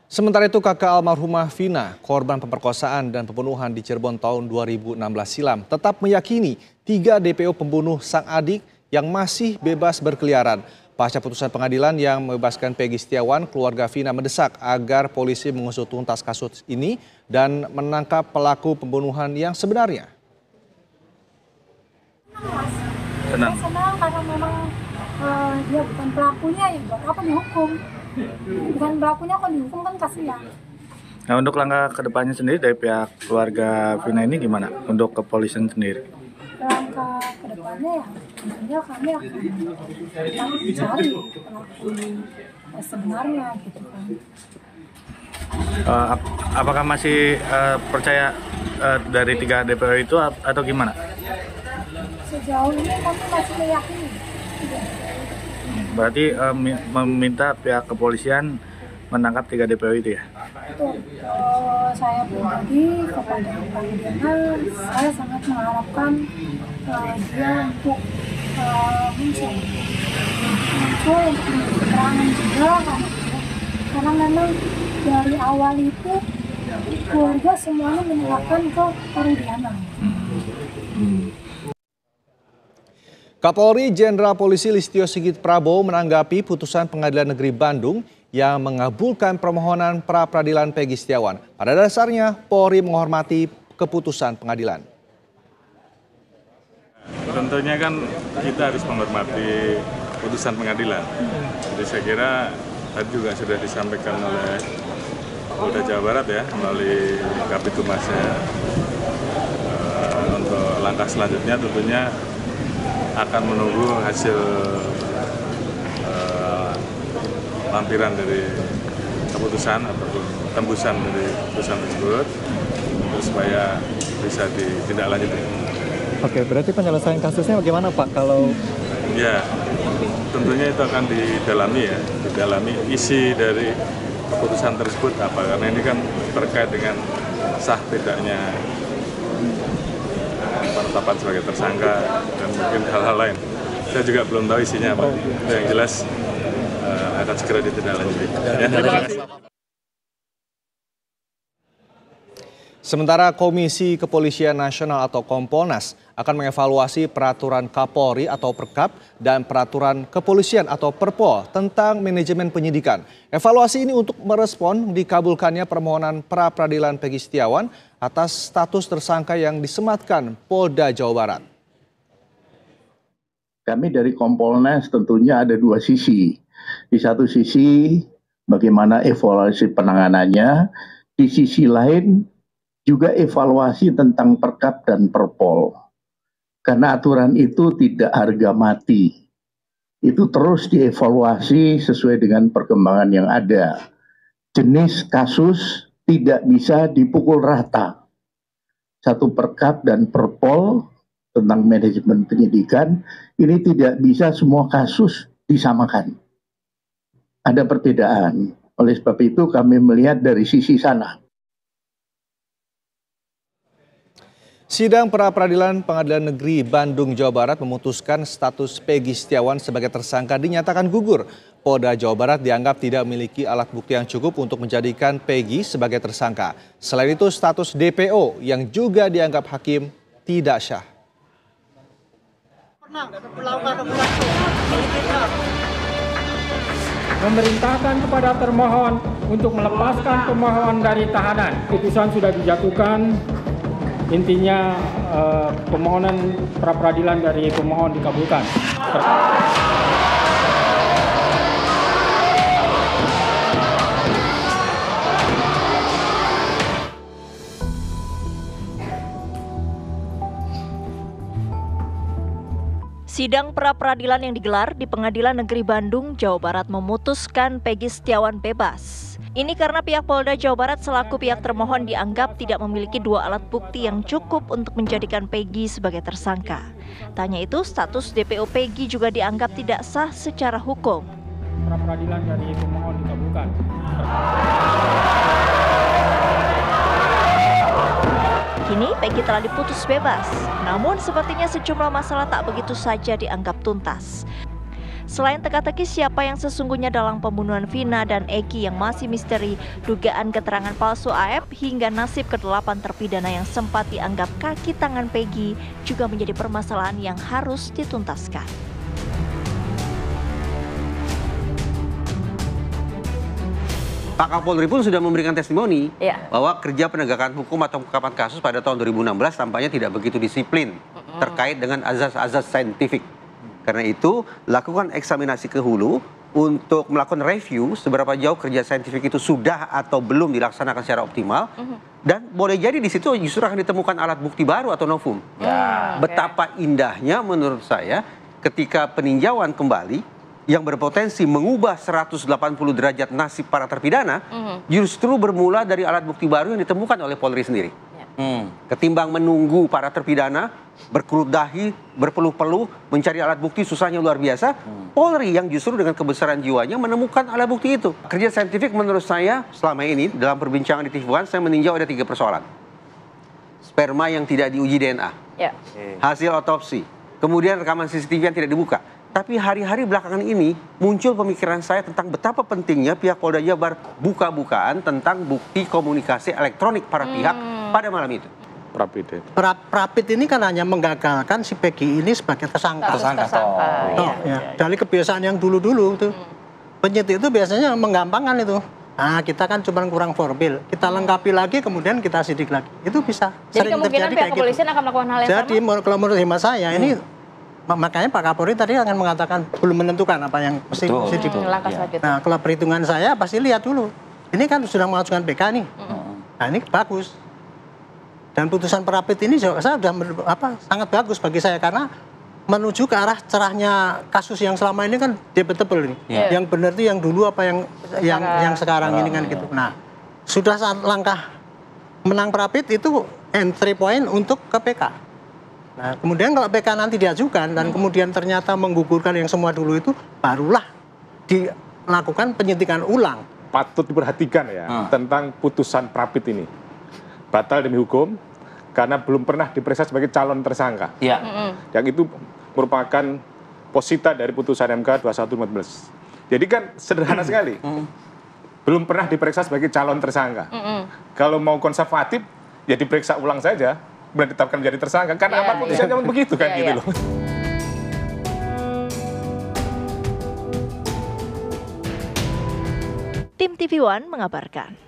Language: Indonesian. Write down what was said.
Sementara itu kakak almarhumah Vina, korban pemerkosaan dan pembunuhan di Cirebon tahun 2016 silam, tetap meyakini 3 DPO pembunuh sang adik yang masih bebas berkeliaran. Pasca putusan pengadilan yang membebaskan Peggy Setiawan, keluarga Vina mendesak agar polisi mengusut tuntas kasus ini dan menangkap pelaku pembunuhan yang sebenarnya. Senang karena memang dia bukan pelakunya, ya buat apa dihukum? Bukan pelakunya kok dihukum, kan kasihan. Nah, untuk langkah kedepannya sendiri dari pihak keluarga Vina ini gimana untuk kepolisian sendiri? Langkah kedepannya ya tentunya kami akan mencari pelaku sebenarnya gitu kan. Apakah masih percaya dari 3 DPO itu atau gimana? Sejauh ini kami masih meyakini. Berarti meminta pihak kepolisian menangkap 3 DPO itu ya? Betul. Saya pribadi kepada Pak Diana, saya sangat mengharapkan dia untuk muncul untuk keterangan juga karena memang dari awal itu keluarga semuanya menyerahkan ke Pak Diana. Kapolri Jenderal Polisi Listio Sigit Prabowo menanggapi putusan Pengadilan Negeri Bandung yang mengabulkan permohonan pra-peradilan Peggy Setiawan. Pada dasarnya, Polri menghormati keputusan pengadilan. Tentunya kan kita harus menghormati putusan pengadilan. Jadi saya kira tadi juga sudah disampaikan oleh Polda Jawa Barat ya, melalui Kabitumasnya. Untuk langkah selanjutnya tentunya akan menunggu hasil lampiran dari keputusan ataupun tembusan dari putusan tersebut untuk supaya bisa ditindaklanjuti. Oke, berarti penyelesaian kasusnya bagaimana Pak kalau? Ya, tentunya itu akan didalami isi dari keputusan tersebut apa, karena ini kan terkait dengan sah tidaknya penetapan sebagai tersangka dan mungkin hal-hal lain. Saya juga belum tahu isinya apa. Yang jelas akan segera ditindaklanjuti. Sementara Komisi Kepolisian Nasional atau Kompolnas akan mengevaluasi peraturan Kapolri atau Perkap dan peraturan kepolisian atau Perpol tentang manajemen penyidikan. Evaluasi ini untuk merespon dikabulkannya permohonan pra-peradilan Peggy Setiawan atas status tersangka yang disematkan Polda Jawa Barat. Kami dari Kompolnas tentunya ada 2 sisi. Di satu sisi bagaimana evaluasi penanganannya, di sisi lain juga evaluasi tentang Perkap dan Perpol. Karena aturan itu tidak harga mati. Itu terus dievaluasi sesuai dengan perkembangan yang ada. Jenis kasus tidak bisa dipukul rata. Satu Perkap dan Perpol tentang manajemen penyidikan, ini tidak bisa semua kasus disamakan. Ada perbedaan. Oleh sebab itu kami melihat dari sisi sana. Sidang pra-peradilan Pengadilan Negeri Bandung, Jawa Barat memutuskan status Peggy Setiawan sebagai tersangka dinyatakan gugur. Polda Jawa Barat dianggap tidak memiliki alat bukti yang cukup untuk menjadikan Peggy sebagai tersangka. Selain itu, status DPO yang juga dianggap hakim tidak syah. Memerintahkan kepada termohon untuk melepaskan pemohon dari tahanan. Putusan sudah dijatuhkan. Intinya permohonan pra-peradilan dari pemohon dikabulkan. Sidang pra-peradilan yang digelar di Pengadilan Negeri Bandung, Jawa Barat memutuskan Peggy Setiawan bebas. Ini karena pihak Polda Jawa Barat selaku pihak termohon dianggap tidak memiliki 2 alat bukti yang cukup untuk menjadikan Peggy sebagai tersangka. Tanya itu, status DPO Peggy juga dianggap tidak sah secara hukum. Pra-peradilan dari pemohon dikabulkan. Kini Peggy telah diputus bebas, namun sepertinya sejumlah masalah tak begitu saja dianggap tuntas. Selain teka-teki siapa yang sesungguhnya dalam pembunuhan Vina dan Eki yang masih misteri, dugaan keterangan palsu AF hingga nasib ke-8 terpidana yang sempat dianggap kaki tangan Peggy juga menjadi permasalahan yang harus dituntaskan. Pak Kapolri pun sudah memberikan testimoni bahwa kerja penegakan hukum atau pengungkapan kasus pada tahun 2016 tampaknya tidak begitu disiplin terkait dengan azas-azas saintifik. Karena itu, lakukan eksaminasi ke hulu untuk melakukan review seberapa jauh kerja saintifik itu sudah atau belum dilaksanakan secara optimal. Dan boleh jadi di situ justru akan ditemukan alat bukti baru atau novum. Betapa indahnya menurut saya ketika peninjauan kembali yang berpotensi mengubah 180 derajat nasib para terpidana, justru bermula dari alat bukti baru yang ditemukan oleh Polri sendiri. Ketimbang menunggu para terpidana berkerut dahi, berpeluh-peluh, mencari alat bukti susahnya luar biasa, Polri yang justru dengan kebesaran jiwanya menemukan alat bukti itu. Kerja saintifik menurut saya selama ini dalam perbincangan di TV1 saya meninjau ada 3 persoalan. Sperma yang tidak diuji DNA, hasil otopsi, kemudian rekaman CCTV yang tidak dibuka. Tapi hari-hari belakangan ini muncul pemikiran saya tentang betapa pentingnya pihak Polda Jabar buka-bukaan tentang bukti komunikasi elektronik para pihak pada malam itu. Prapit ini kan hanya menggagalkan si Peggy ini sebagai tersangka. Dari kebiasaan yang dulu-dulu tuh. Penyidik itu biasanya menggampangkan itu. Nah, kita kan cuma kurang formal. Kita lengkapi lagi, kemudian kita sidik lagi. Itu bisa. Jadi kemungkinan pihak kepolisian akan melakukan hal yang sama? Jadi kalau menurut hemat saya ini makanya Pak Kapolri tadi akan mengatakan belum menentukan apa yang mesti dilakukan. Nah, kalau perhitungan saya pasti lihat dulu. Ini kan sudah mengajukan PK nih. Nah, ini bagus. Dan putusan Prapit ini saya sudah sangat bagus bagi saya karena menuju ke arah cerahnya kasus yang selama ini kan debatable ini. Yang benar itu yang dulu apa yang sekarang ini kan gitu. Nah, sudah saat langkah menang Prapit itu entry point untuk ke PK. Nah, kemudian kalau PK nanti diajukan dan kemudian ternyata menggugurkan yang semua dulu itu, barulah dilakukan penyidikan ulang. Patut diperhatikan ya tentang putusan Prapit ini. Batal demi hukum karena belum pernah diperiksa sebagai calon tersangka. Yang itu merupakan posita dari putusan MK 2115. Jadi kan sederhana sekali. Belum pernah diperiksa sebagai calon tersangka. Kalau mau konservatif, ya diperiksa ulang saja. Kemudian ditetapkan menjadi tersangka, karena apa putusannya begitu kan gitu loh. Tim TV1 mengabarkan.